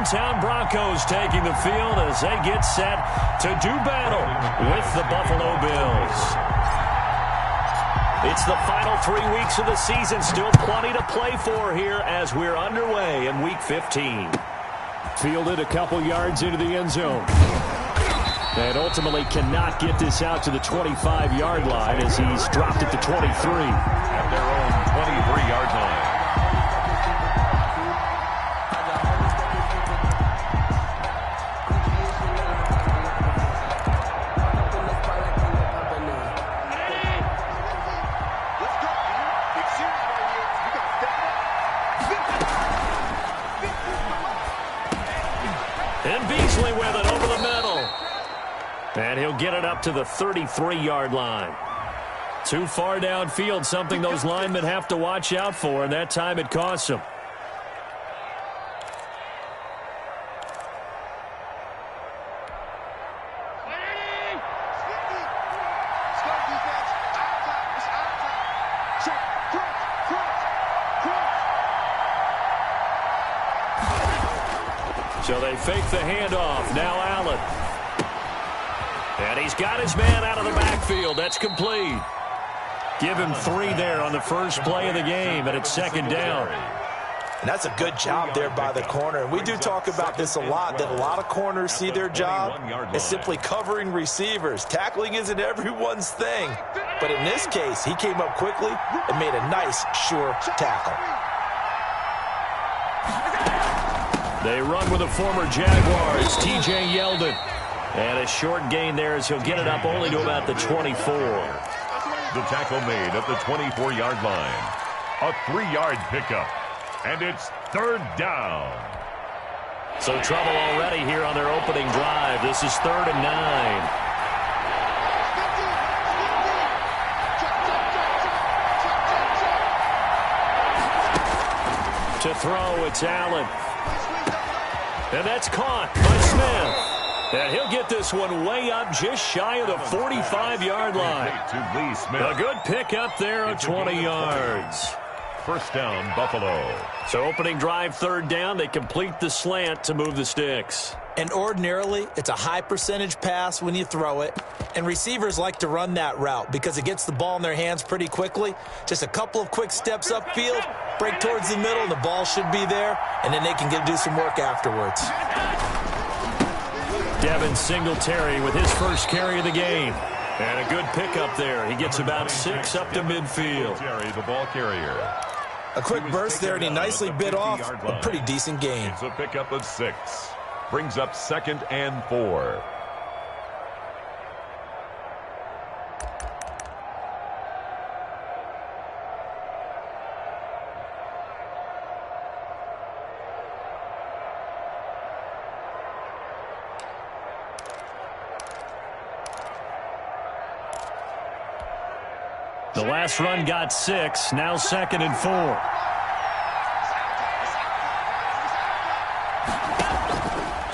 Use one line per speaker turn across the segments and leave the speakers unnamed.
Town Broncos taking the field as they get set to do battle with the Buffalo Bills. It's the final 3 weeks of the season. Still plenty to play for here as we're underway in Week 15. Fielded a couple yards into the end zone. And ultimately cannot get this out to the 25-yard line as he's dropped at the 23.
At their own 23-yard line.
And he'll get it up to the 33-yard line. Too far downfield, something those linemen have to watch out for, and that time it costs them. So they fake the handoff. Now Allen. And he's got his man out of the backfield. That's complete. Give him 3 there on the first play of the game, and it's second down.
And that's a good job there by the corner. And we do talk about this a lot, that a lot of corners see their job as simply covering receivers. Tackling isn't everyone's thing. But in this case, he came up quickly and made a nice, sure tackle.
They run with a former Jaguar. It's T.J. Yeldon. And a short gain there as he'll get it up only to about the 24.
The tackle made at the 24-yard line. A 3-yard pickup. And it's third down.
So trouble already here on their opening drive. This is 3rd and 9. To throw, it's Allen. And that's caught by Smith. And he'll get this one way up just shy of the 45-yard line. A good pickup there of 20 yards.
First down, Buffalo.
So opening drive, 3rd down. They complete the slant to move the sticks.
And ordinarily, it's a high percentage pass when you throw it. And receivers like to run that route because it gets the ball in their hands pretty quickly. Just a couple of quick steps upfield, break towards the middle, and the ball should be there. And then they can do some work afterwards.
Devin Singletary with his first carry of the game. And a good pickup there. He gets about 6 up to midfield.
Singletary, the ball carrier.
A quick burst there, and he nicely bit off a pretty decent gain.
It's a pickup of 6. Brings up 2nd and 4.
The last run got 6. Now 2nd and 4.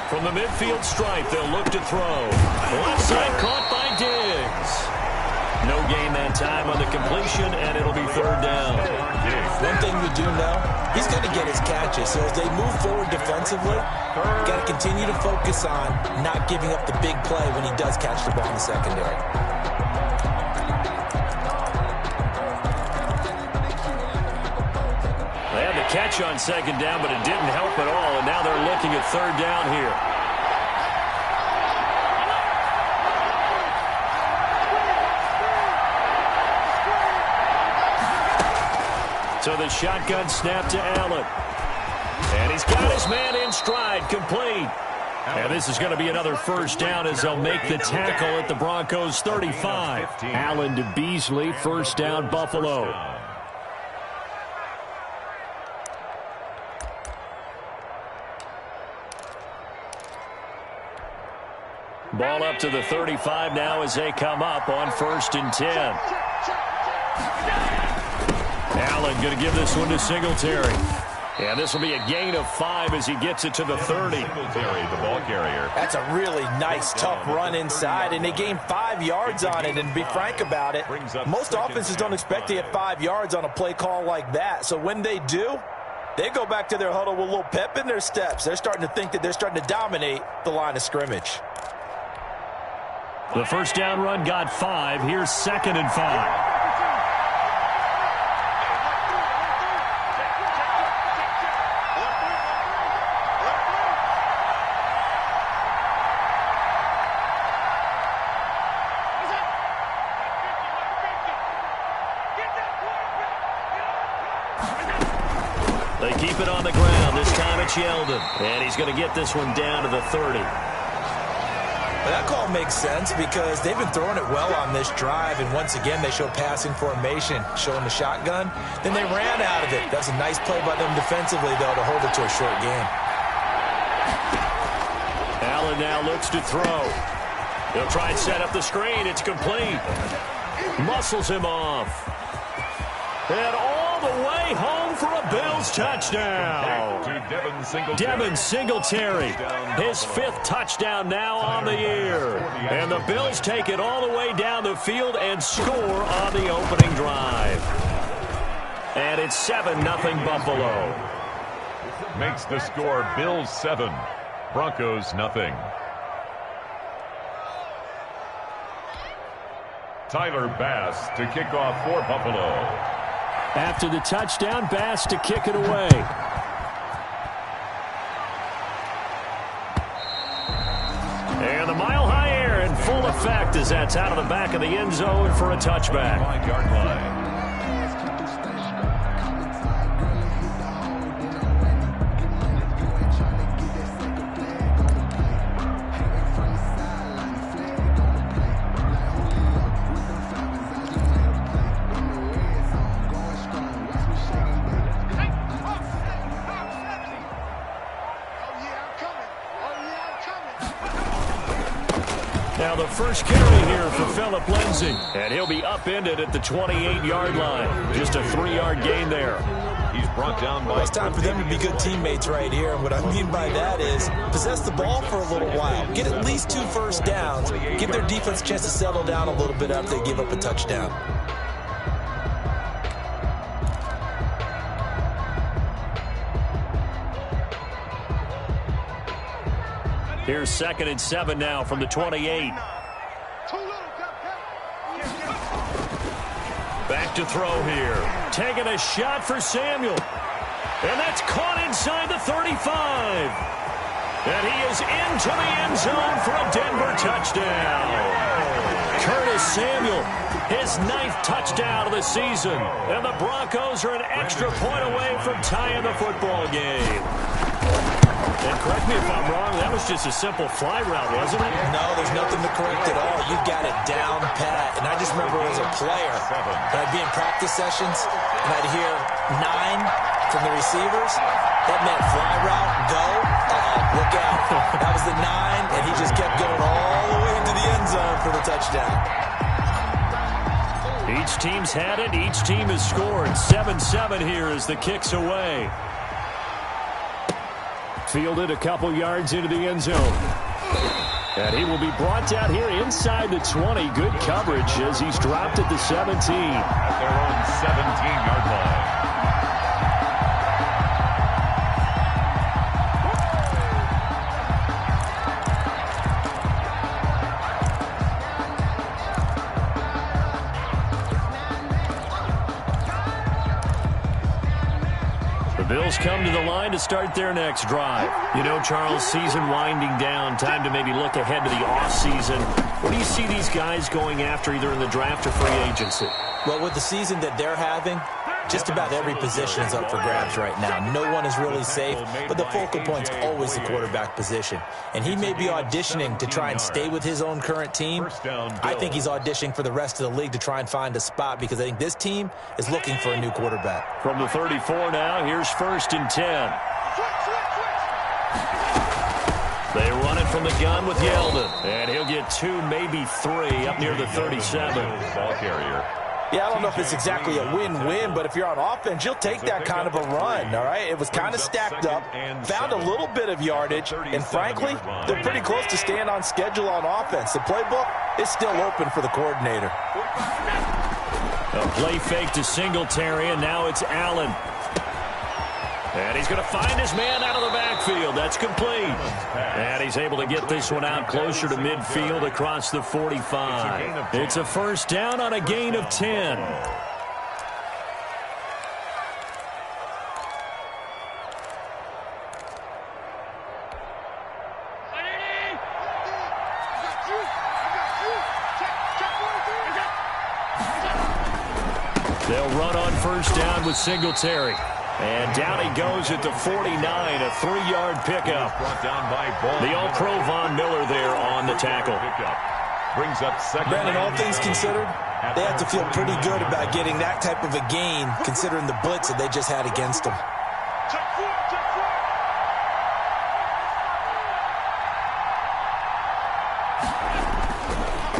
From the midfield stripe, they'll look to throw. Left side caught by Diggs. No gain that time on the completion, and it'll be 3rd down.
One thing we do know, he's going to get his catches. So as they move forward defensively, got to continue to focus on not giving up the big play when he does catch the ball in the secondary.
Catch on 2nd down, but it didn't help at all, and now they're looking at 3rd down here. So the shotgun snap to Allen. And he's got his man in stride, complete. And this is going to be another first down as they'll make the tackle at the Broncos 35. Allen to Beasley, first down, Buffalo. Ball up to the 35 now as they come up on 1st and 10. Allen going to give this one to Singletary. And this will be a gain of 5 as he gets it to the 30.
Singletary, the ball carrier.
That's a really nice, tough run inside, and they gained 5 yards on it. And to be frank about it, most offenses don't expect to get 5 yards on a play call like that. So when they do, They go back to their huddle with a little pep in their steps. They're starting to think that they're starting to dominate the line of scrimmage.
The first down run got 5. Here's 2nd and 5. They keep it on the ground. This time it's Yeldon. And he's going to get this one down to the 30.
Well, that call makes sense because they've been throwing it well on this drive. And once again, they show passing formation, showing the shotgun. Then they ran out of it. That's a nice play by them defensively, though, to hold it to a short game.
Allen now looks to throw. He'll try and set up the screen. It's complete. Muscles him off. And all the way home for a Bills touchdown. Devin Singletary, his 5th touchdown now on the year. And the Bills take it all the way down the field and score on the opening drive. And it's 7-0 Buffalo.
Makes the score Bills 7, Broncos nothing. Tyler Bass to kick off for Buffalo.
After the touchdown, Bass to kick it away. And the mile-high air in full effect as that's out of the back of the end zone for a touchback.
5-yard line.
Now the first carry here for Phillip Lindsay. And he'll be upended at the 28-yard line. Just a 3-yard gain there.
He's brought down by...
Well, it's time for them to be good teammates right here. And what I mean by that is possess the ball for a little while. Get at least 2 first downs. Give their defense a chance to settle down a little bit after they give up a touchdown.
Here's 2nd and 7 now from the 28. Back to throw here. Taking a shot for Samuel. And that's caught inside the 35. And he is into the end zone for a Denver touchdown. Curtis Samuel, his 9th touchdown of the season. And the Broncos are an extra point away from tying the football game. And correct me if I'm wrong, that was just a simple fly route, wasn't it?
No, there's nothing to correct at all. You got it down pat. And I just remember as a player, I'd be in practice sessions, and I'd hear 9 from the receivers. That meant fly route, go, look out. That was the 9, and he just kept going all the way into the end zone for the touchdown.
Each team's had it. Each team has scored. 7-7 here as the kick's away. Fielded a couple yards into the end zone. And he will be brought down here inside the 20. Good coverage as he's dropped at the 17.
At their own 17-yard line.
Bills come to the line to start their next drive. You know, Charles, season winding down, time to maybe look ahead to the offseason. What do you see these guys going after either in the draft or free agency?
Well, with the season that they're having, just about every position is up for grabs right now. No one is really safe, but the focal point's always the quarterback position. And he may be auditioning to try and stay with his own current team. I think he's auditioning for the rest of the league to try and find a spot because I think this team is looking for a new quarterback.
From the 34 now, here's 1st and 10. They run it from the gun with Yeldon. And he'll get 2, maybe 3 up near the 37.
Ball carrier.
Yeah, I don't know if it's exactly a win-win, but if you're on offense, you'll take that kind of a run, all right? It was kind of stacked up, found a little bit of yardage, and frankly, they're pretty close to staying on schedule on offense. The playbook is still open for the coordinator.
A play fake to Singletary, and now it's Allen. And he's going to find his man out of the backfield. That's complete. And he's able to get this one out closer to midfield across the 45. It's a first down on a gain of 10. They'll run on first down with Singletary. And down he goes at the 49, a 3-yard pickup. The All-Pro Von Miller there on the tackle.
Brings up second.
Brandon, all things considered, they have to feel pretty good about getting that type of a gain, considering the blitz that they just had against them.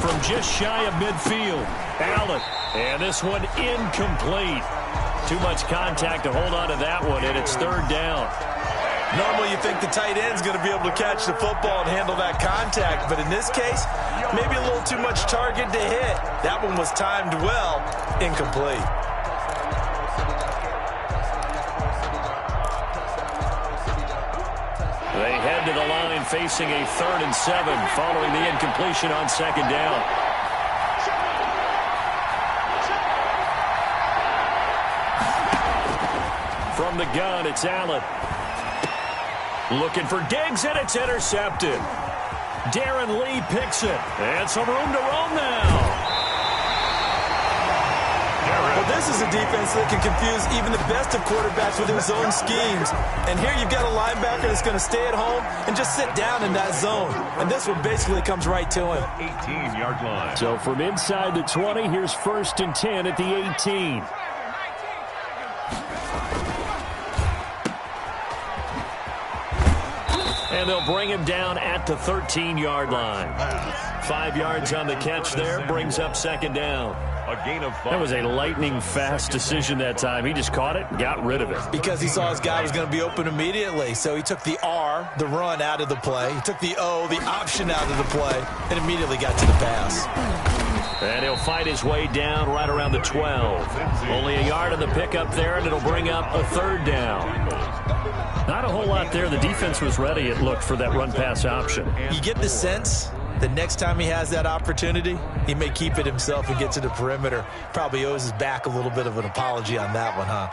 From just shy of midfield, Allen. And this one incomplete. Too much contact to hold on to that one, and it's third down.
Normally you think the tight end's going to be able to catch the football and handle that contact, but in this case, maybe a little too much target to hit. That one was timed well, incomplete.
They head to the line facing a 3rd and 7 following the incompletion on second down. From the gun, it's Allen. Looking for Diggs, and it's intercepted. Darren Lee picks it. And some room to roam now.
Well, this is a defense that can confuse even the best of quarterbacks with their zone schemes. And here you've got a linebacker that's going to stay at home and just sit down in that zone. And this one basically comes right to him.
18-yard line.
So from inside the 20, here's 1st and 10 at the 18. And they'll bring him down at the 13-yard line. 5 yards on the catch there, brings up second down.
A gain of 5.
That was a lightning-fast decision that time. He just caught it and got rid of it.
Because he saw his guy was going to be open immediately. So he took the R, the run, out of the play. He took the O, the option, out of the play, and immediately got to the pass.
And he'll fight his way down right around the 12. Only a yard on the pickup there, and it'll bring up a 3rd down. Not a whole lot there. The defense was ready, it looked, for that run-pass option.
You get the sense the next time he has that opportunity, he may keep it himself and get to the perimeter. Probably owes his back a little bit of an apology on that one, huh?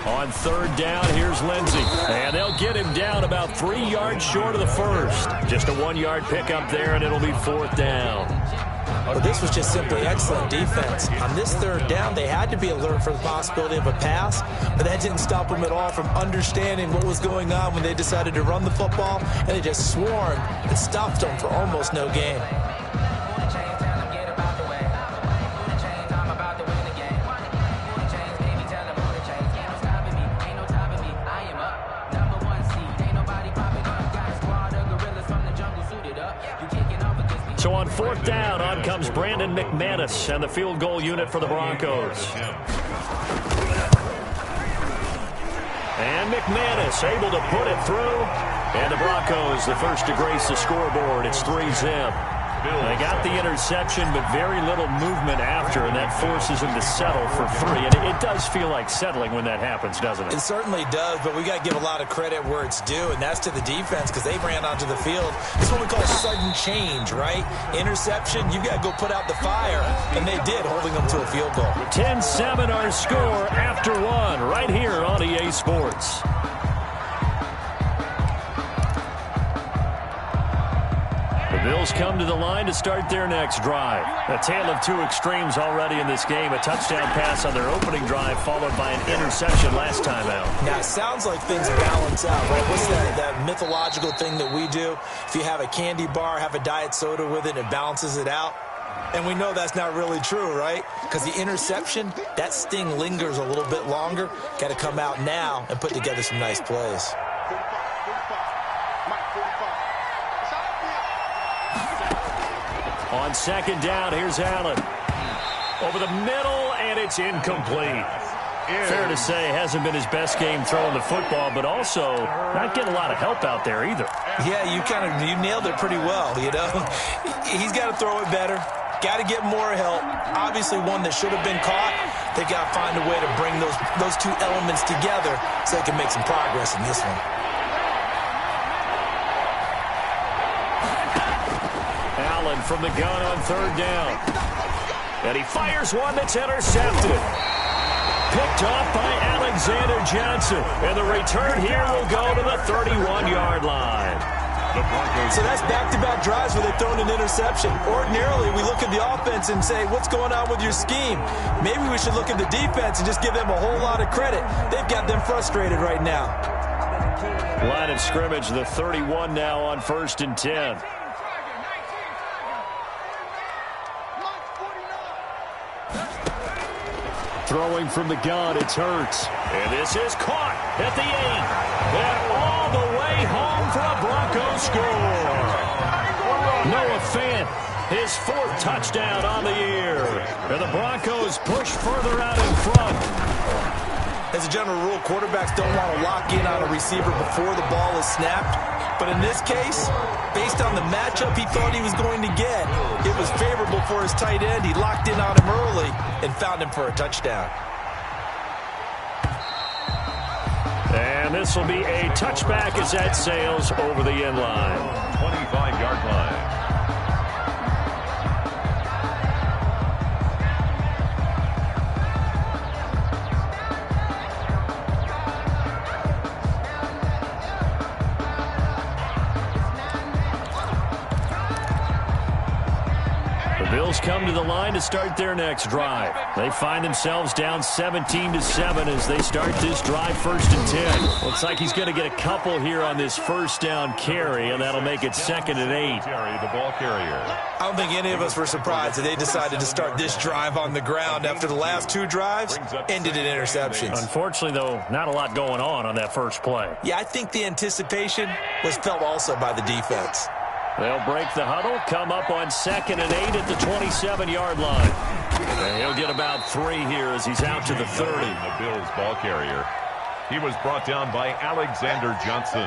On 3rd down, here's Lindsey. And they'll get him down about 3 yards short of the first. Just a 1-yard pickup there, and it'll be 4th down.
Well, this was just simply excellent defense. On this 3rd down, they had to be alert for the possibility of a pass, but that didn't stop them at all from understanding what was going on when they decided to run the football, and they just swarmed and stopped them for almost no gain.
So on 4th down, on comes Brandon McManus and the field goal unit for the Broncos. And McManus able to put it through. And the Broncos, the first to grace the scoreboard. It's 3-zip. They got the interception, but very little movement after, and that forces him to settle for 3. And it does feel like settling when that happens, doesn't it?
It certainly does, but we got to give a lot of credit where it's due, and that's to the defense because they ran onto the field. It's what we call sudden change, right? Interception, you got to go put out the fire, and they did, holding them to a field goal.
10-7 our score after 1 right here on EA Sports. The Bills come to the line to start their next drive. A tale of 2 extremes already in this game. A touchdown pass on their opening drive followed by an interception last time out.
Now, it sounds like things balance out, right? What's that mythological thing that we do? If you have a candy bar, have a diet soda with it, it balances it out. And we know that's not really true, right? Because the interception, that sting lingers a little bit longer. Got to come out now and put together some nice plays.
On 2nd down, here's Allen. Over the middle, and it's incomplete. Fair to say, hasn't been his best game throwing the football, but also not getting a lot of help out there either.
Yeah, you nailed it pretty well, you know. He's got to throw it better. Got to get more help. Obviously one that should have been caught, They've got to find a way to bring those two elements together so they can make some progress in this one.
Allen from the gun on third down. And he fires one that's intercepted. Picked off by Alexander Johnson. And the return here will go to the 31-yard line.
So that's back-to-back drives where they've thrown an interception. Ordinarily, we look at the offense and say, what's going on with your scheme? Maybe we should look at the defense and just give them a whole lot of credit. They've got them frustrated right now.
Line of scrimmage, the 31 now on 1st and 10. Throwing from the gun, it's Hurts. And this is caught at the 8. And all the way home for a Broncos score. Noah Fant, his 4th touchdown on the year. And the Broncos push further out in front.
As a general rule, quarterbacks don't want to lock in on a receiver before the ball is snapped. But in this case, based on the matchup he thought he was going to get, it was favorable for his tight end. He locked in on him early and found him for a touchdown.
And this will be a touchback as that sails over the end line.
25-yard line.
Bills come to the line to start their next drive. They find themselves down 17-7 as they start this drive 1st and 10. Looks like he's going to get a couple here on this 1st down carry, and that'll make it 2nd and 8.
The ball carrier.
I don't think any of us were surprised that they decided to start this drive on the ground after the last 2 drives ended in interceptions.
Unfortunately, though, not a lot going on that first play.
Yeah, I think the anticipation was felt also by the defense.
They'll break the huddle, come up on 2nd and 8 at the 27-yard line. And he'll get about 3 here as he's out to the 30.
The Bills ball carrier. He was brought down by Alexander Johnson.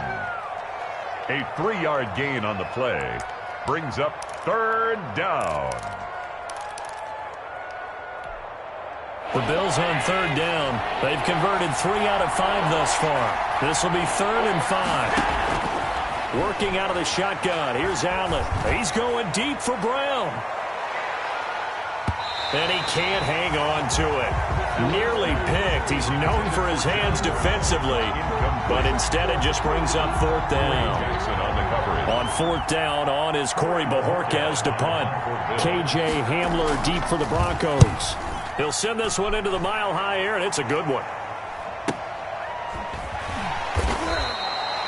A 3-yard gain on the play brings up 3rd down.
The Bills on 3rd down. They've converted 3 out of 5 thus far. This will be 3rd and 5. Working out of the shotgun. Here's Allen. He's going deep for Brown. And he can't hang on to it. Nearly picked. He's known for his hands defensively. But instead it just brings up 4th down. On 4th down, on is Corey Bojorquez to punt. KJ Hamler deep for the Broncos. He'll send this one into the mile-high air, and it's a good one.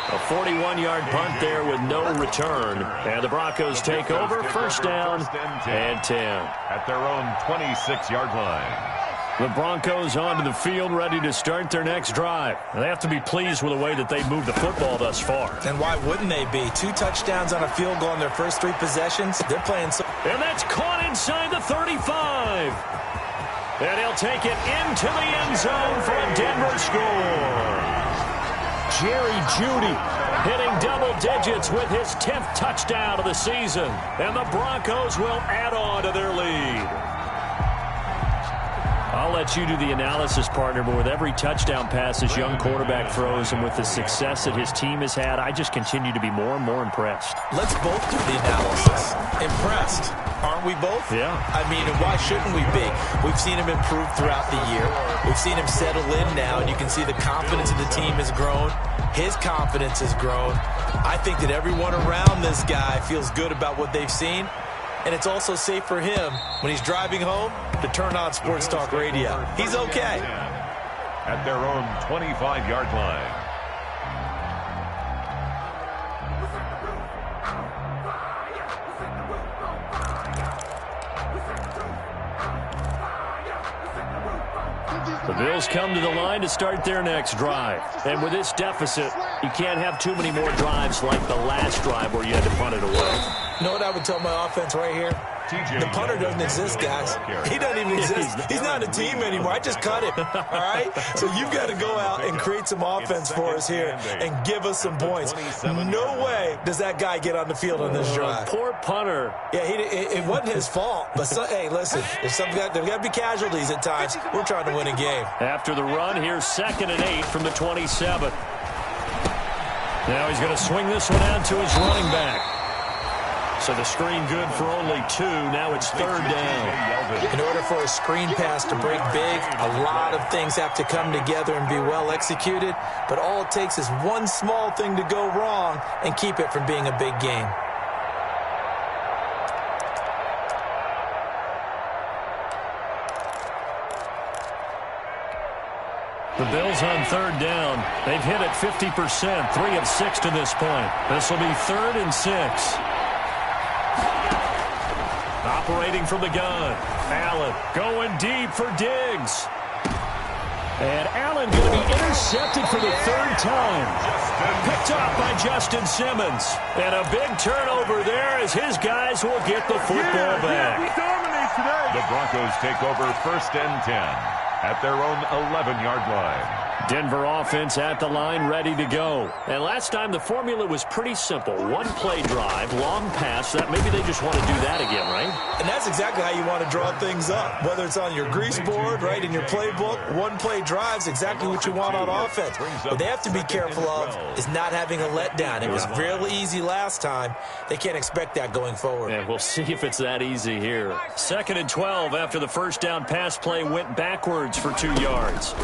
A 41-yard punt there with no return. And the Broncos take over, 1st down and 10.
At their own 26-yard line.
The Broncos onto the field, ready to start their next drive. And they have to be pleased with the way that they've moved the football thus far.
And why wouldn't they be? 2 touchdowns on a field goal in their first 3 possessions. They're playing so...
And that's caught inside the 35. And he'll take it into the end zone for a Denver score. Jerry Jeudy hitting double digits with his 10th touchdown of the season. And the Broncos will add on to their lead. I'll let you do the analysis, partner, but with every touchdown pass this young quarterback throws and with the success that his team has had, I just continue to be more and more impressed.
Let's both do the analysis. Impressed. Aren't we both?
Yeah.
I mean, why shouldn't we be? We've seen him improve throughout the year. We've seen him settle in now, and you can see the confidence of the team has grown. His confidence has grown. I think that everyone around this guy feels good about what they've seen. And it's also safe for him when he's driving home to turn on Sports Talk Radio. He's okay.
At their own 25-yard line.
The Bills come to the line to start their next drive. And with this deficit, you can't have too many more drives like the last drive where you had to punt it away.
You know what I would tell my offense right here? The punter doesn't exist, guys. He doesn't even exist. He's not a team anymore. I just cut him, all right? So you've got to go out and create some offense for us here and give us some points. No way does that guy get on the field on this drive.
Poor punter.
Yeah, it wasn't his fault. But, hey, listen, there's got to be casualties at times. We're trying to win a game.
After the run, here's 2nd and 8 from the 27th. Now he's going to swing this one out to his running back. So the screen good for only 2. Now it's 3rd down.
In order for a screen pass to break big, a lot of things have to come together and be well executed. But all it takes is one small thing to go wrong and keep it from being a big game.
The Bills on 3rd down. They've hit it 50%, 3 of 6 to this point. This will be 3rd and 6. Operating from the gun. Allen going deep for Diggs. And Allen going to be intercepted for the 3rd time. Picked off by Justin Simmons. And a big turnover there as his guys will get the football back.
The Broncos take over 1st and 10 at their own 11-yard line.
Denver offense at the line, ready to go. And last time the formula was pretty simple. One-play drive, long pass. That maybe they just want to do that again, right?
And that's exactly how you want to draw things up. Whether it's on your grease board, right, in your playbook, one-play drive's exactly what you want on offense. What they have to be careful of is not having a letdown. It was real easy last time. They can't expect that going forward.
And we'll see if it's that easy here. 2nd and 12 after the first down pass play went backwards for 2 yards.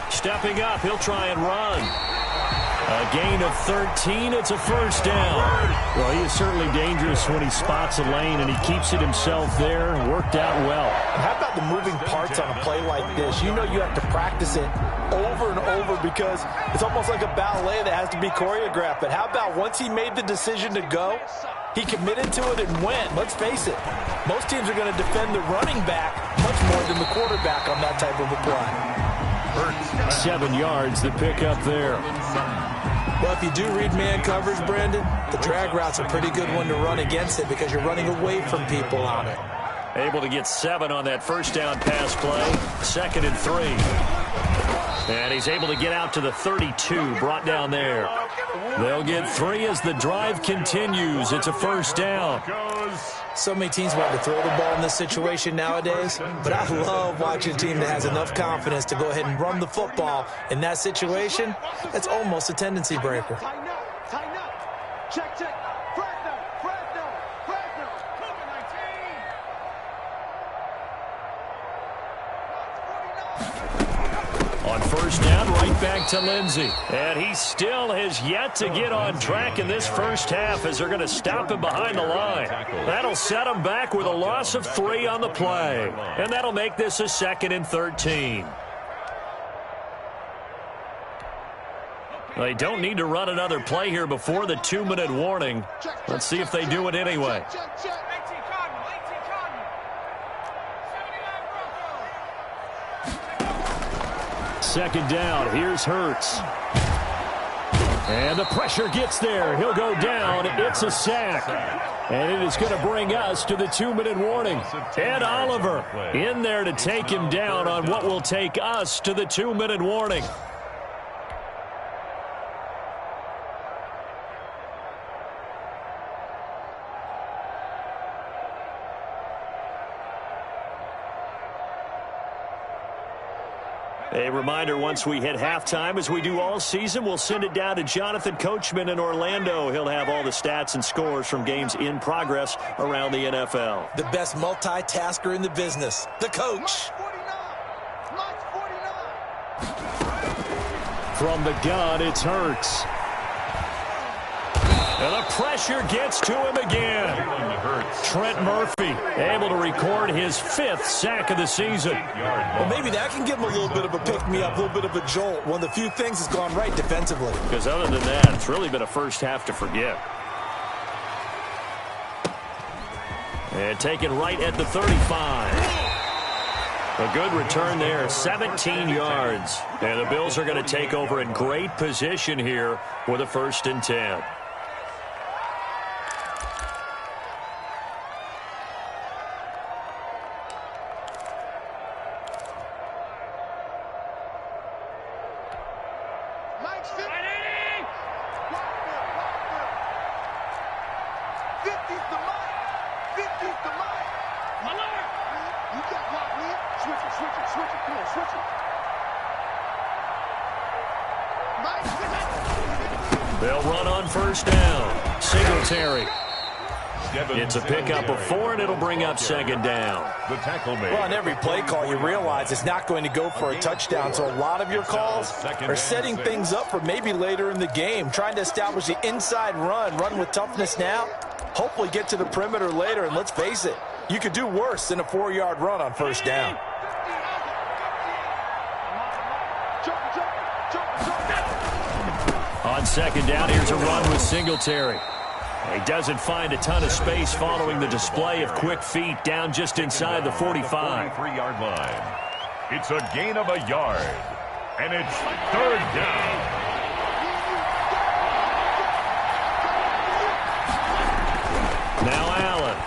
Stepping up, he'll try and run. A gain of 13, it's a 1st down. Well, he is certainly dangerous when he spots a lane, and he keeps it himself there. Worked out well.
And how about the moving parts on a play like this? You know you have to practice it over and over because it's almost like a ballet that has to be choreographed. But how about once he made the decision to go, he committed to it and went. Let's face it, most teams are going to defend the running back much more than the quarterback on that type of a play.
7 yards, the pickup there.
Well, if you do read man coverage, Brandon, the drag route's a pretty good one to run against it because you're running away from people on it.
Able to get 7 on that first down pass play. 2nd and 3. And he's able to get out to the 32, brought down there. They'll get 3 as the drive continues. It's a 1st down.
So many teams want to throw the ball in this situation nowadays, but I love watching a team that has enough confidence to go ahead and run the football in that situation. That's almost a tendency breaker.
Tighten up. Check. Fresno.
On 1st down, right back to Lindsey. And he still has yet to get on track in this first half as they're going to stop him behind the line. That'll set him back with a loss of 3 on the play. And that'll make this a 2nd and 13. They don't need to run another play here before the 2-minute warning. Let's see if they do it anyway. 2nd down. Here's Hurts. And the pressure gets there. He'll go down. It's a sack. And it is going to bring us to the 2-minute warning. Ed Oliver in there to take him down on what will take us to the 2-minute warning. A reminder, once we hit halftime, as we do all season, we'll send it down to Jonathan Coachman in Orlando. He'll have all the stats and scores from games in progress around the NFL.
The best multitasker in the business, the coach.
From the gun, it's Hurts. And the pressure gets to him again. Trent Murphy able to record his 5th sack of the season.
Well, maybe that can give him a little bit of a pick-me-up, a little bit of a jolt. One of the few things that's gone right defensively.
Because other than that, it's really been a first half to forget. And taken right at the 35. A good return there, 17 yards. And the Bills are going to take over in great position here with a 1st and 10.
50's the mic. 50's the mic. You got blocked, man. Switch it. Come on, switch it. Mike,
They'll run on first down. Singletary. It's a pickup of 4, and it'll bring up second down.
The tackle made.
Well, on every play call, you realize it's not going to go for a touchdown, so a lot of your calls are setting things up for maybe later in the game, trying to establish the inside run with toughness now, hopefully get to the perimeter later, and let's face it, you could do worse than a 4-yard run on first down.
On second down, here's a run with Singletary. He doesn't find a ton of space following the display of quick feet down just inside the 45.
43-yard line. It's a gain of a yard, and it's third down.
Now Allen.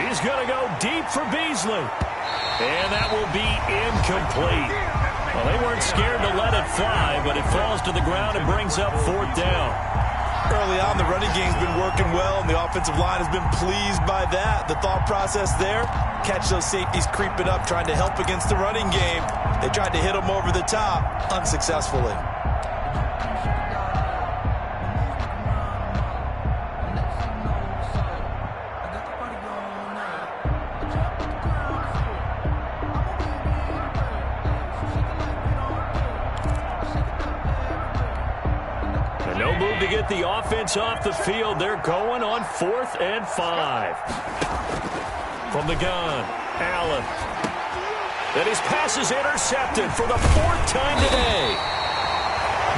He's going to go deep for Beasley. And that will be incomplete. Well, they weren't scared to let it fly, but it falls to the ground and brings up fourth down.
Early on, the running game's been working well, and the offensive line has been pleased by that. The thought process there, catch those safeties creeping up, trying to help against the running game. They tried to hit them over the top, unsuccessfully.
To get the offense off the field, they're going on 4th and 5. From the gun, Allen. And his pass is intercepted for the 4th time today.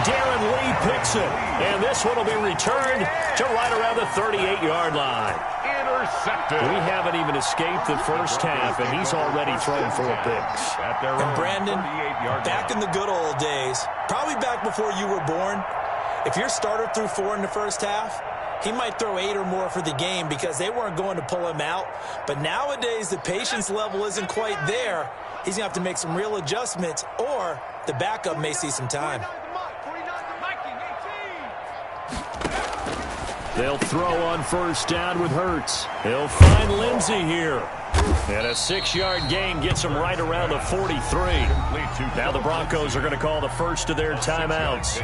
Darren Lee picks it, and this one will be returned to right around the 38-yard line.
Intercepted.
We haven't even escaped the first half, and he's already thrown 4 picks.
And Brandon, back in the good old days, probably back before you were born, if your starter threw 4 in the first half, he might throw 8 or more for the game because they weren't going to pull him out. But nowadays, the patience level isn't quite there. He's going to have to make some real adjustments, or the backup may see some time.
They'll throw on first down with Hurts. He'll find Lindsey here. And a 6-yard gain gets them right around the 43. Now the Broncos are going to call the first of their timeouts,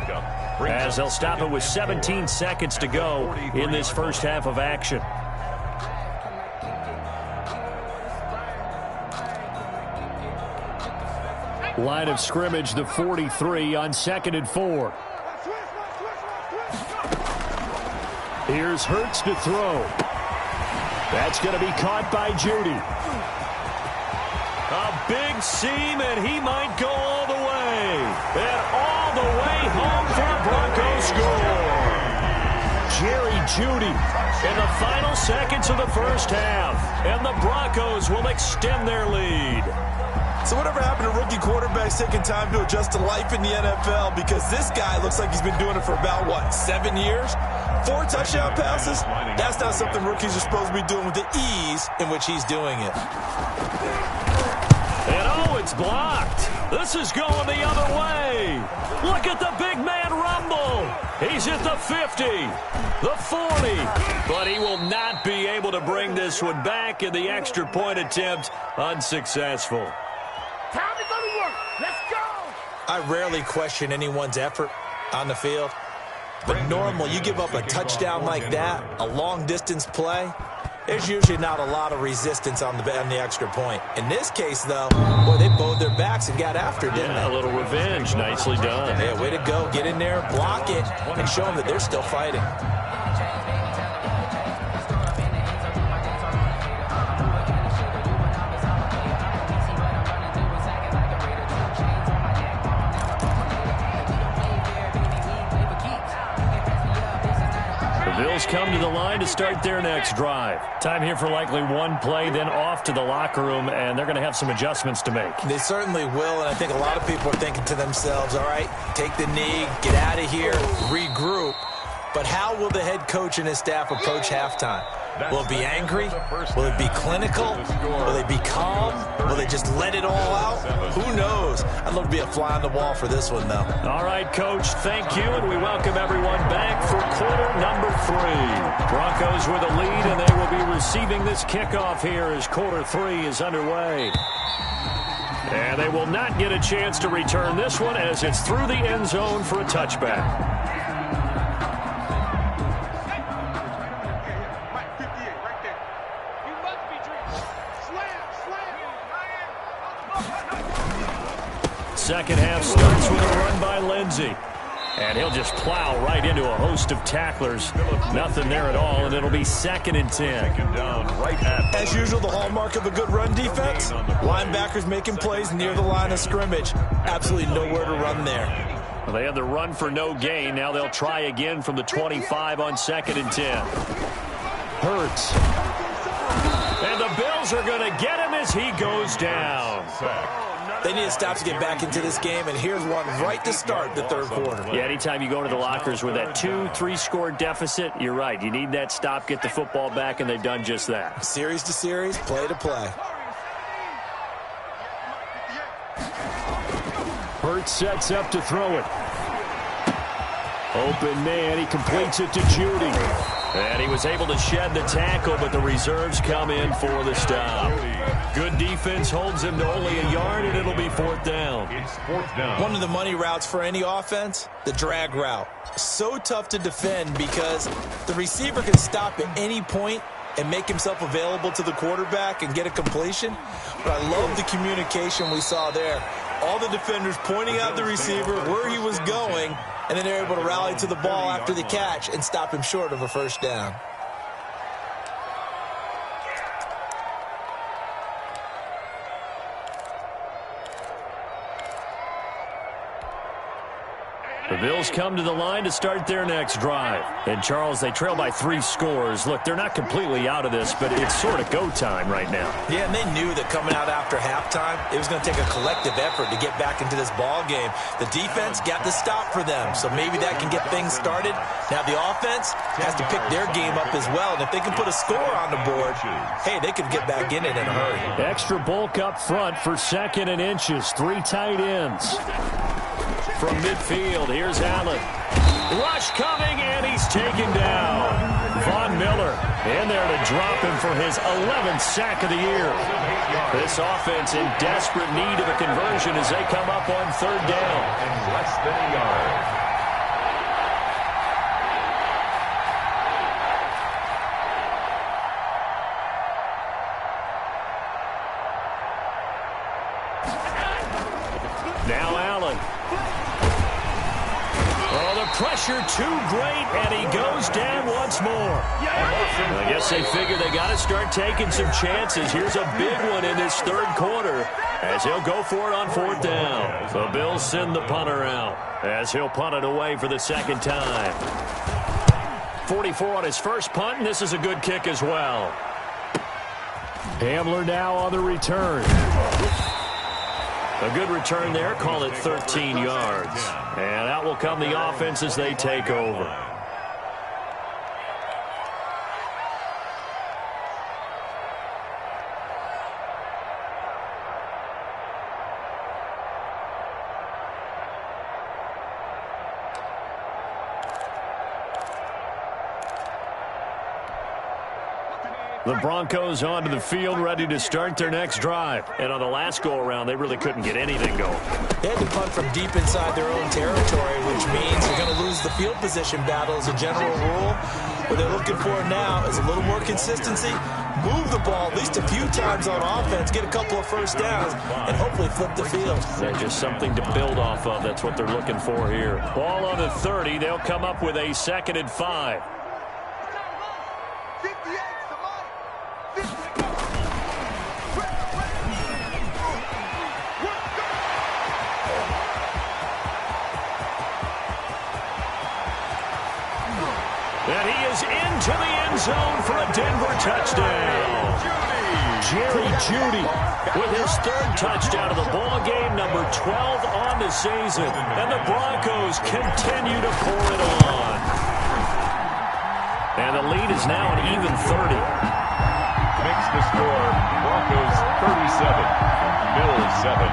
as they'll stop it with 17 seconds to go in this first half of action. Line of scrimmage, the 43 on 2nd and 4. Here's Hurts to throw. That's going to be caught by Judy. A big seam, and he might go all the way. And all the way home for a Broncos score. Jerry Judy in the final seconds of the first half. And the Broncos will extend their lead.
So whatever happened to rookie quarterbacks taking time to adjust to life in the NFL? Because this guy looks like he's been doing it for about, 7 years? 4 touchdown passes? That's not something rookies are supposed to be doing with the ease in which he's doing it.
And it's blocked. This is going the other way. Look at the big man rumble. He's at the 50, the 40, but he will not be able to bring this one back, in the extra point attempt unsuccessful.
Time to go to work. Let's go.
I rarely question anyone's effort on the field. But normally, you give up a touchdown like that, a long-distance play, there's usually not a lot of resistance on the extra point. In this case, though, boy, they bowed their backs and got after, didn't they?
A little revenge. Nicely done.
Yeah, way to go. Get in there, block it, and show them that they're still fighting.
Bills come to the line to start their next drive. Time here for likely one play, then off to the locker room, and they're going to have some adjustments to make.
They certainly will, and I think a lot of people are thinking to themselves, all right, take the knee, get out of here, regroup. But how will the head coach and his staff approach halftime? Will it be angry? Will it be clinical? Will they be calm? Will they just let it all out? Who knows? I'd love to be a fly on the wall for this one, though.
All right, Coach, thank you, and we welcome everyone back for quarter number 3. Broncos with a lead, and they will be receiving this kickoff here as quarter 3 is underway. And they will not get a chance to return this one as it's through the end zone for a touchback. Second half starts with a run by Lindsey. And he'll just plow right into a host of tacklers. Nothing there at all, and it'll be 2nd and 10.
As usual, the hallmark of a good run defense, linebackers making plays near the line of scrimmage. Absolutely nowhere to run there.
Well, they had the run for no gain. Now they'll try again from the 25 on 2nd and 10. Hurts. And the Bills are going to get him as he goes down.
They need a stop to get back into this game, and here's one right to start the third quarter.
Yeah, anytime you go into the lockers with that 2-3 score deficit, you're right. You need that stop, get the football back, and they've done just that.
Series to series, play to play.
Hurts sets up to throw it. Open man, he completes it to Judy. And he was able to shed the tackle, but the reserves come in for the stop. Good defense holds him to only a yard, and it'll be 4th down.
It's 4th down.
One of the money routes for any offense, the drag route. So tough to defend because the receiver can stop at any point and make himself available to the quarterback and get a completion. But I love the communication we saw there. All the defenders pointing out the receiver, where he was going, and then they're able to rally to the ball after the catch and stop him short of a first down.
The Bills come to the line to start their next drive. And, Charles, they trail by 3 scores. Look, they're not completely out of this, but it's sort of go time right now.
Yeah, and they knew that coming out after halftime, it was going to take a collective effort to get back into this ball game. The defense got the stop for them, so maybe that can get things started. Now the offense has to pick their game up as well, and if they can put a score on the board, hey, they could get back in it in a hurry.
Extra bulk up front for 2nd and inches. 3 tight ends. From midfield, here's Allen. Rush coming, and he's taken down. Von Miller in there to drop him for his 11th sack of the year. This offense in desperate need of a conversion as they come up on 3rd down.
And less than a yard.
Now Allen. Oh, the pressure too great, and he goes down once more. I guess they figure they got to start taking some chances. Here's a big one in this 3rd quarter as he'll go for it on 4th down. The Bills send the punter out as he'll punt it away for the 2nd time. 44 on his first punt, and this is a good kick as well. Hamler now on the return. A good return there, call it 13 yards. And out will come the offense as they take over. The Broncos onto the field, ready to start their next drive. And on the last go-around, they really couldn't get anything going.
They had to punt from deep inside their own territory, which means they're going to lose the field position battle as a general rule. What they're looking for now is a little more consistency, move the ball at least a few times on offense, get a couple of first downs, and hopefully flip the field.
Yeah, just something to build off of. That's what they're looking for here. Ball on the 30. They'll come up with a 2nd and 5. And he is into the end zone for a Denver touchdown. Jerry Jeudy with his 3rd touchdown of the ball game, number 12 on the season. And the Broncos continue to pour it on. And the lead is now an even 30.
Makes the score Broncos 37, Bills 7.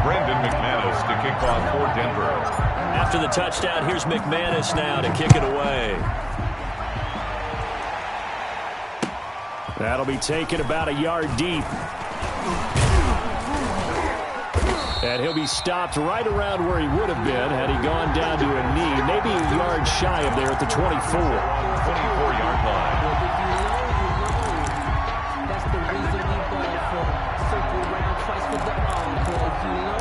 Brandon McManus to kick off for Denver.
After the touchdown, here's McManus now to kick it away. That'll be taken about a yard deep. And he'll be stopped right around where he would have been had he gone down to a knee, maybe a yard shy of there at the 24.
24-yard line.
That's the reason we ball for. Circle around twice for the encore. You know.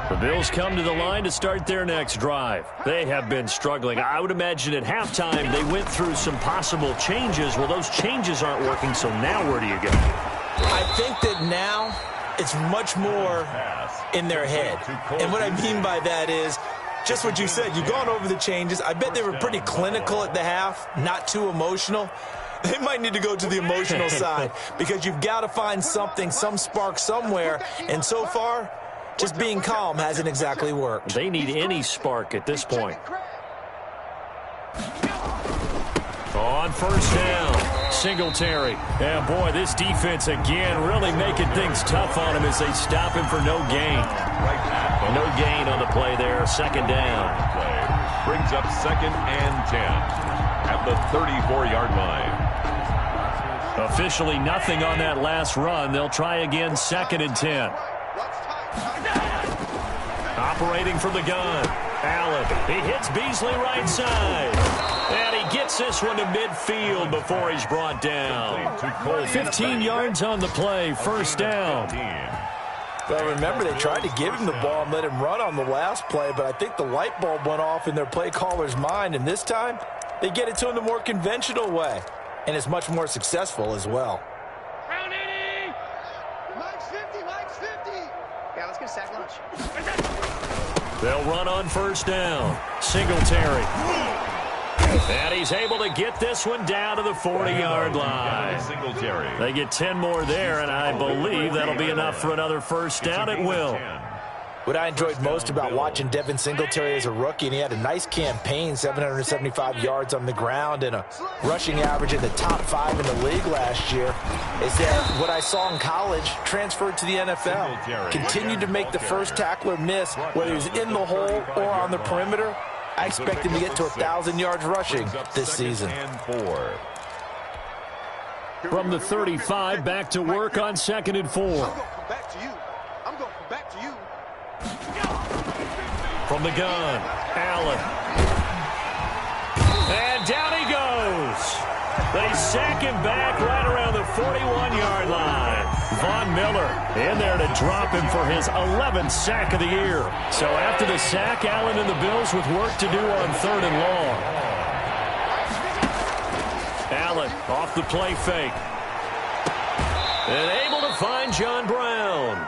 The Bills come to the line to start their next drive. They have been struggling. I would imagine at halftime they went through some possible changes. Well, those changes aren't working, so now where do you go?
I think that now it's much more in their head. And what I mean by that is just what you said. You've gone over the changes. I bet they were pretty clinical at the half, not too emotional. They might need to go to the emotional side because you've got to find something, some spark somewhere. And so far, just being calm hasn't exactly worked.
They need any spark at this point. On first down, Singletary. And boy, this defense again really making things tough on him as they stop him for no gain. No gain on the play there, second down.
Brings up 2nd and 10 at the 34-yard line.
Officially nothing on that last run. They'll try again, 2nd and 10. Operating from the gun, Allen. He hits Beasley right side. And he gets this one to midfield before he's brought down. 15 yards on the play, first down.
Well, remember, they tried to give him the ball and let him run on the last play, but I think the light bulb went off in their play caller's mind, and this time they get it to him the more conventional way, and it's much more successful as well.
Mike's 50, Mike's 50.
Yeah, let's get a sack lunch.
They'll run on first down. Singletary. And he's able to get this one down to the 40-yard line. They get 10 more there, and I believe that'll be enough for another first down. It will.
What I enjoyed most about watching Devin Singletary as a rookie, and he had a nice campaign, 775 yards on the ground and a rushing average in the top 5 in the league last year, is that what I saw in college transferred to the NFL. Continued to make the first tackler miss, whether he's in the hole or on the perimeter. I expect him to get to 1,000 yards rushing this season.
From the 35, back to work on 2nd and 4.
I'm going from back to you. I'm going from back to you.
From the gun, Allen. And down he goes. They sack him back right around the 41-yard line. Von Miller in there to drop him for his 11th sack of the year. So after the sack, Allen and the Bills with work to do on 3rd and long. Allen off the play fake. And able to find John Brown.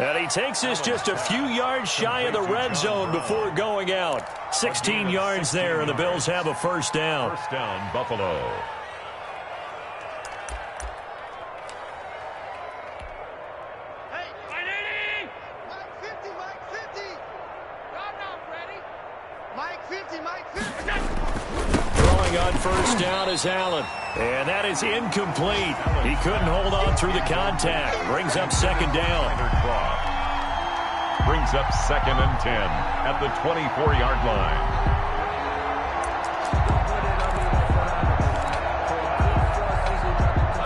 And he takes this just a few yards shy of the red zone before going out. 16 yards there, and the Bills have a first down.
First down, Buffalo.
On first down is Allen. And that is incomplete. He couldn't hold on through the contact. Brings up 2nd down.
Brings up 2nd and 10 at the 24-yard line.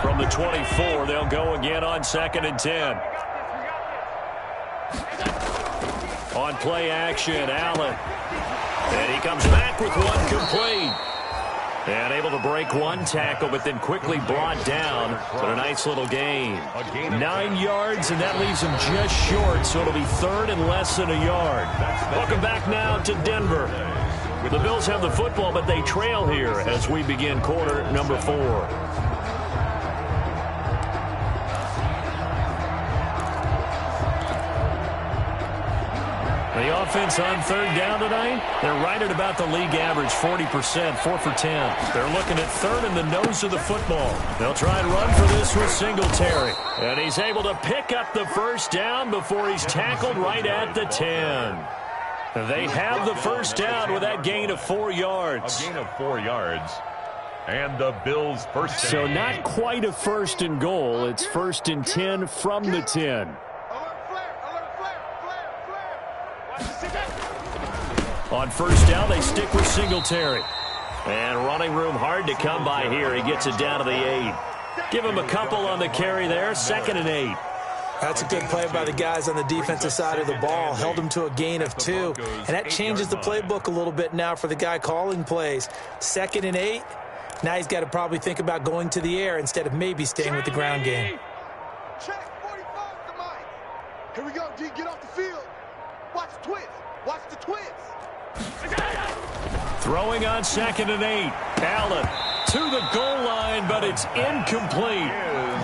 From the 24, they'll go again on 2nd and 10. On play action, Allen. And he comes back with one complete. And able to break one tackle, but then quickly brought down. But a nice little gain. 9 yards, and that leaves him just short, so it'll be 3rd and less than a yard. Welcome back now to Denver. The Bills have the football, but they trail here as we begin quarter number 4. The offense on 3rd down tonight, they're right at about the league average, 40%, 4 for 10. They're looking at 3rd in the nose of the football. They'll try and run for this with Singletary. And he's able to pick up the first down before he's tackled right at the 10. They have the first down with that gain of 4 yards.
A gain of 4 yards. And the Bills' first down.
So not quite a 1st and goal. It's 1st and 10 from the 10. On first down, they stick with Singletary. And running room hard to come by here. He gets it down to the 8. Give him a couple on the carry there. 2nd and 8.
That's a good play by the guys on the defensive side of the ball. Held him to a gain of 2. And that changes the playbook a little bit now for the guy calling plays. 2nd and 8. Now he's got to probably think about going to the air instead of maybe staying with the ground game.
Check 45 to Mike. Here we go, D. Get off the field. Watch the twist. Watch the twist.
Throwing on 2nd and 8. Allen to the goal line, but it's incomplete.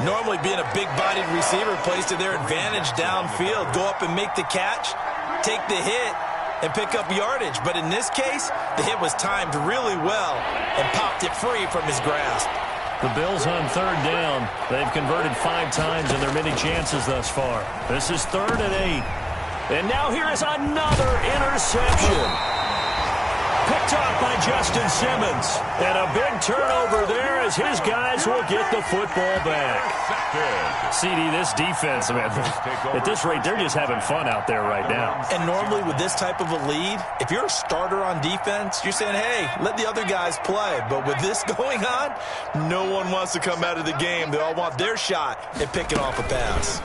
Normally being a big-bodied receiver plays to their advantage downfield. Go up and make the catch, take the hit, and pick up yardage. But in this case, the hit was timed really well and popped it free from his grasp.
The Bills on 3rd down. They've converted 5 times in their many chances thus far. This is 3rd and 8. And now here is another interception. Picked off by Justin Simmons. And a big turnover there as his guys will get the football back. CD, this defense, man, at this rate, they're just having fun out there right now.
And normally with this type of a lead, if you're a starter on defense, you're saying, hey, let the other guys play. But with this going on, no one wants to come out of the game. They all want their shot at picking off a pass.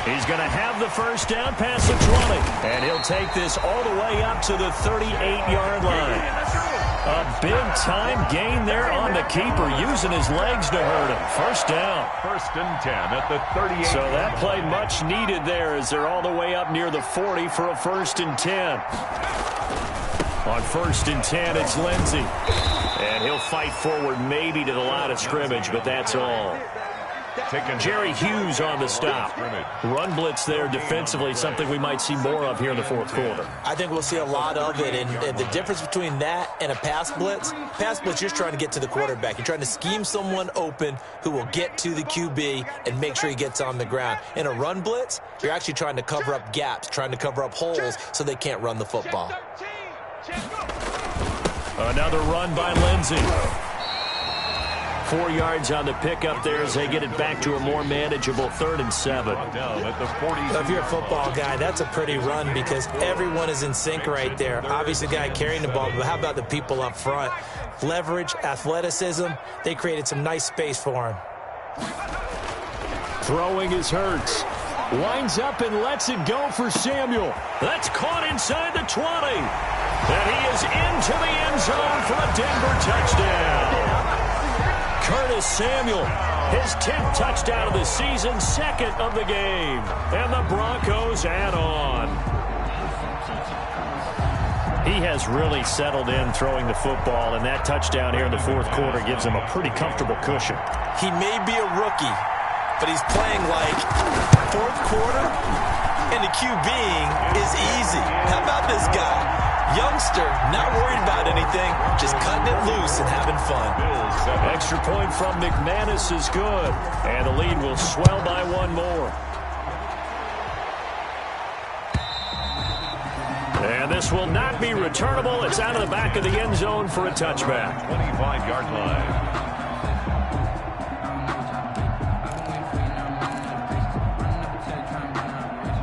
He's going to have the first down past the 20. And he'll take this all the way up to the 38-yard line. A big-time gain there on the keeper, using his legs to hurt him. First down.
1st and 10 at the 38.
So that play much needed there as they're all the way up near the 40 for a 1st and 10. On 1st and 10, it's Lindsey. And he'll fight forward maybe to the line of scrimmage, but that's all. Jerry Hughes on the stop. Run blitz there defensively, something we might see more of here in the 4th quarter.
I think we'll see a lot of it, and the difference between that and a pass blitz, you're just trying to get to the quarterback. You're trying to scheme someone open who will get to the QB and make sure he gets on the ground. In a run blitz, you're actually trying to cover up gaps, trying to cover up holes so they can't run the football.
Another run by Lindsey. 4 yards on the pickup there as they get it back to a more manageable 3rd and 7.
So if you're a football guy, that's a pretty run because everyone is in sync right there. Obviously, the guy carrying the ball, but how about the people up front? Leverage, athleticism, they created some nice space for him.
Throwing is Hurts. Winds up and lets it go for Samuel. That's caught inside the 20. And he is into the end zone for a Denver touchdown. Curtis Samuel, his 10th touchdown of the season, 2nd of the game. And the Broncos add on. He has really settled in throwing the football, and that touchdown here in the 4th quarter gives him a pretty comfortable cushion.
He may be a rookie, but he's playing like 4th quarter, and the QBing is easy. How about this guy? Youngster, not worried about anything, just cutting it loose and having fun.
Extra point from McManus is good, and the lead will swell by 1 more. And this will not be returnable. It's out of the back of the end zone for a touchback.
25-yard line.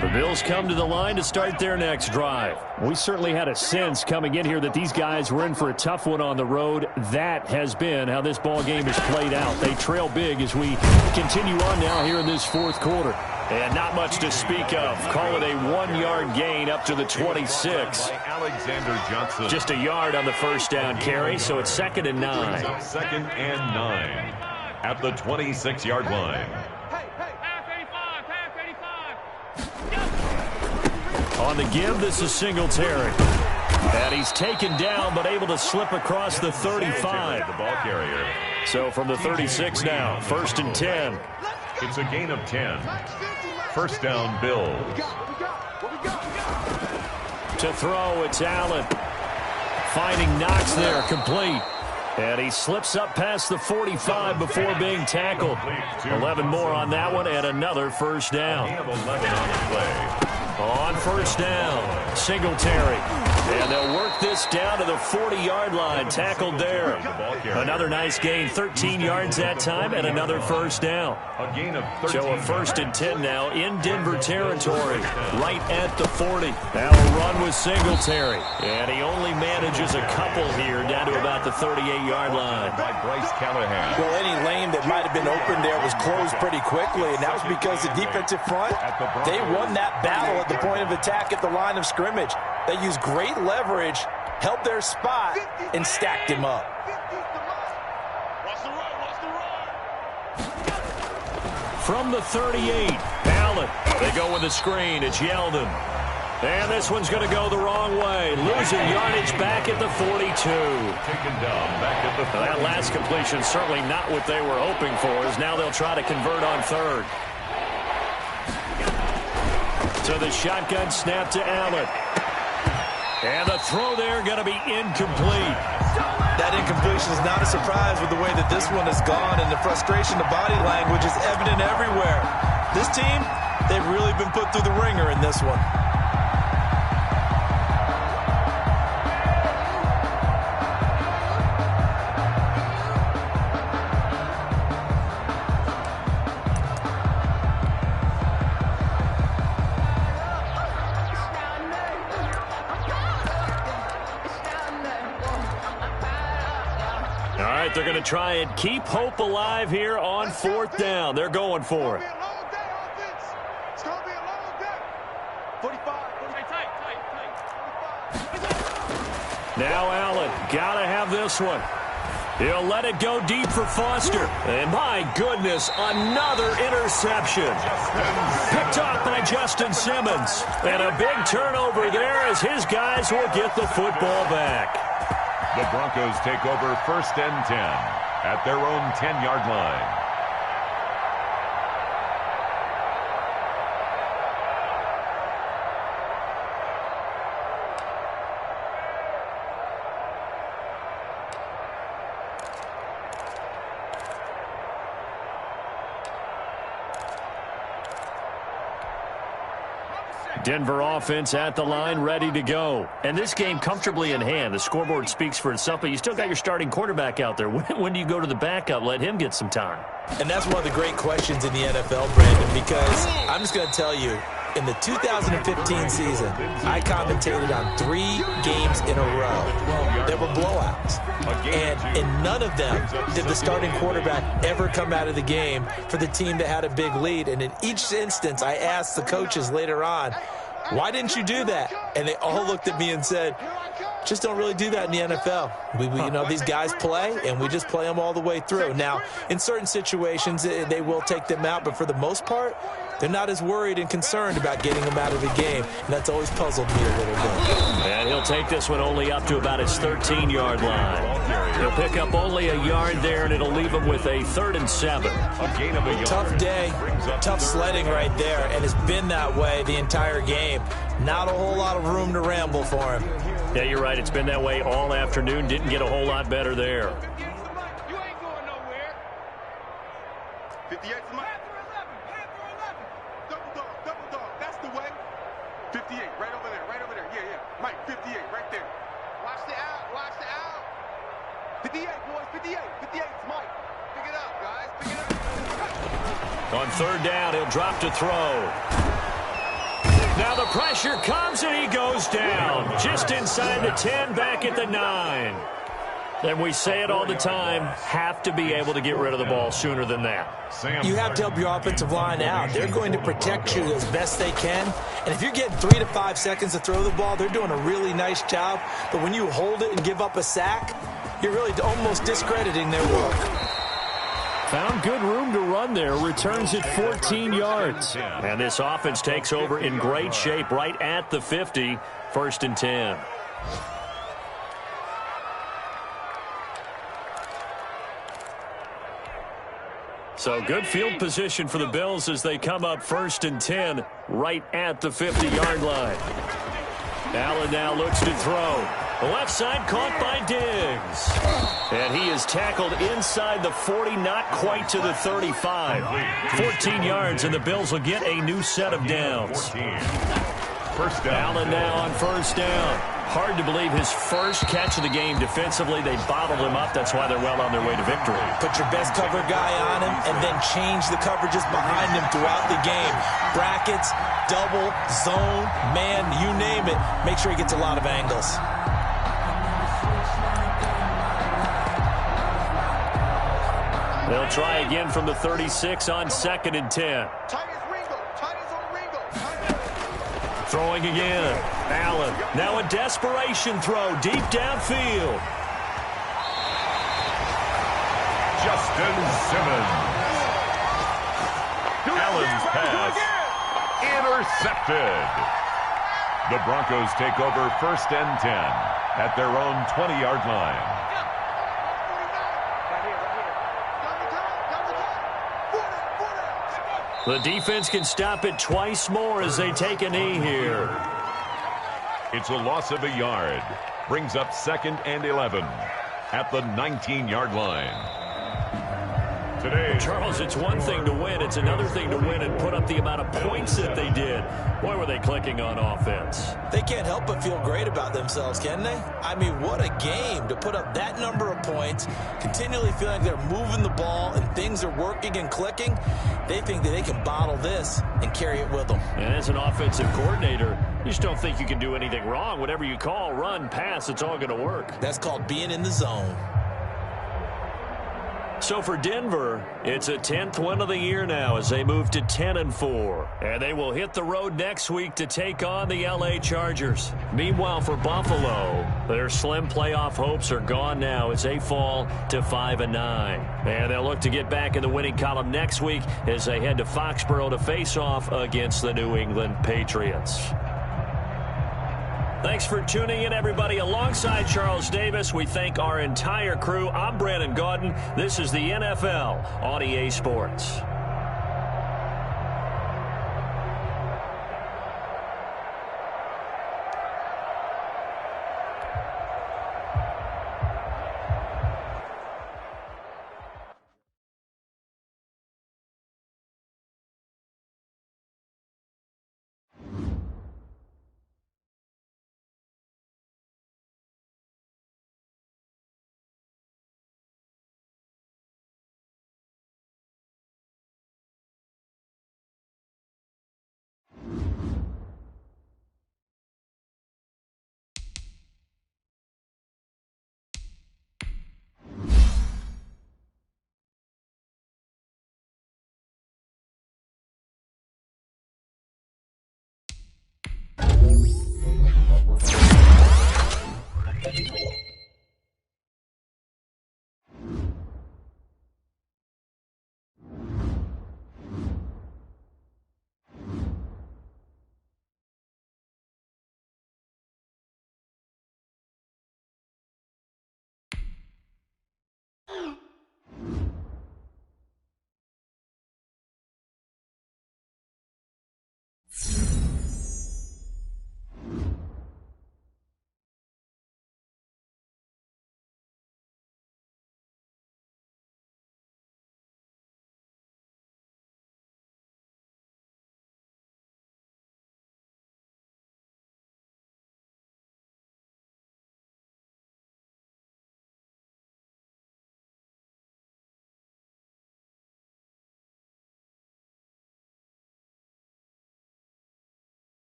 The Bills come to the line to start their next drive. We certainly had a sense coming in here that these guys were in for a tough one on the road. That has been how this ball game has played out. They trail big as we continue on now here in this 4th quarter. And not much to speak of. Call it a 1-yard gain up to the 26.
Alexander Johnson.
Just a yard on the first down carry, so it's 2nd and 9.
2nd and 9 at the 26-yard line.
On the give, this is Singletary. And he's taken down, but able to slip across the 35.
The ball carrier.
So from the 36 now, 1st and 10.
It's a gain of 10. First down, Bills.
To throw, it's Allen. Finding Knox there, complete. And he slips up past the 45 before being tackled. 11 more on that one and another first down.
We have 11 on the play.
On first down, Singletary. And they'll work this down to the 40-yard line. Tackled there. Another nice gain, 13 yards that time, and another first down.
A gain of 13.
So a 1st and 10 now in Denver territory, right at the 40. Now a run with Singletary. And he only manages a couple here down to about the 38-yard line.
By Bryce Callahan.
Well, any lane that might have been open there was closed pretty quickly, and that was because the defensive front, they won that battle at the point of attack at the line of scrimmage. They used great leverage, held their spot, and stacked him up.
From the 38, Allen. They go with the screen. It's Yeldon. And this one's going to go the wrong way. Losing yardage back at the 42.
Taken down back at the 42.
That last completion certainly not what they were hoping for, as now they'll try to convert on 3rd. So the shotgun snap to Allen. And the throw there going to be incomplete.
That incompletion is not a surprise with the way that this one has gone, and the frustration, the body language is evident everywhere. This team, they've really been put through the ringer in this one.
They're going to try and keep hope alive here on 4th down. They're going for it.
It's going to be a long day. 45.
Now Allen, got to have this one. He'll let it go deep for Foster. And my goodness, another interception. Picked off by Justin Simmons. And a big turnover there as his guys will get the football back.
The Broncos take over 1st and 10 at their own 10-yard line.
Denver offense at the line, ready to go. And this game comfortably in hand. The scoreboard speaks for itself, but you still got your starting quarterback out there. When do you go to the backup? Let him get some time.
And that's one of the great questions in the NFL, Brandon, because I'm just going to tell you, in the 2015 season, I commentated on 3 games in a row. There were blowouts. And in none of them did the starting quarterback ever come out of the game for the team that had a big lead. And in each instance, I asked the coaches later on, why didn't you do that? And they all looked at me and said, just don't really do that in the NFL. You know, these guys play, and we just play them all the way through. Now, in certain situations, they will take them out, but for the most part, they're not as worried and concerned about getting them out of the game, and that's always puzzled me a little bit.
And he'll take this one only up to about his 13-yard line. He'll pick up only a yard there, and it'll leave him with a 3rd and 7.
A gain of a yard.
Tough day, tough sledding right there, and it's been that way the entire game. Not a whole lot of room to ramble for him.
Yeah, you're right. It's been that way all afternoon. Didn't get a whole lot better there.
You ain't going nowhere. 58 for Mike. Double dog. That's the way. 58, right over there. Yeah. Mike, 58, right there. Watch the out. 58, boys, 58. 58's Mike. Pick it up, guys. Pick it up.
On 3rd down, he'll drop to throw. Now the pressure comes and he goes down. Just inside the 10, back at the 9. And we say it all the time, have to be able to get rid of the ball sooner than that.
You have to help your offensive line out. They're going to protect you as best they can. And if you're getting 3 to 5 seconds to throw the ball, they're doing a really nice job. But when you hold it and give up a sack, you're really almost discrediting their work.
Found good room to run there. Returns it 14 yards. And this offense takes over in great shape right at the 50. 1st and 10. So good field position for the Bills as they come up 1st and 10 right at the 50-yard line. Allen now looks to throw. The left side caught by Diggs. And he is tackled inside the 40, not quite to the 35. 14 yards, and the Bills will get a new set of downs.
first down.
Allen now on first down. Hard to believe his first catch of the game defensively. They bottled him up. That's why they're well on their way to victory.
Put your best cover guy on him and then change the coverages behind him throughout the game. Brackets, double, zone, man, you name it. Make sure he gets a lot of angles.
They'll try again from the 36 on 2nd and 10. Throwing again. Allen. Now a desperation throw deep downfield.
Justin Simmons. Allen's pass intercepted. The Broncos take over 1st and 10 at their own 20-yard line.
The defense can stop it twice more as they take a knee here.
It's a loss of a yard. Brings up 2nd and 11 at the 19-yard line. Today,
Charles, it's one thing to win. It's another thing to win and put up the amount of points that they did. Boy, were they clicking on offense.
They can't help but feel great about themselves, can they? I mean, what a game to put up that number of points, continually feeling like they're moving the ball and things are working and clicking. They think that they can bottle this and carry it with them.
And as an offensive coordinator, you just don't think you can do anything wrong. Whatever you call, run, pass, it's all going to work.
That's called being in the zone.
So for Denver, it's a 10th win of the year now as they move to 10-4. And they will hit the road next week to take on the LA Chargers. Meanwhile, for Buffalo, their slim playoff hopes are gone now as they fall to 5-9. And they'll look to get back in the winning column next week as they head to Foxborough to face off against the New England Patriots. Thanks for tuning in, everybody. Alongside Charles Davis, we thank our entire crew. I'm Brandon Gaudin. This is the NFL on EA Sports.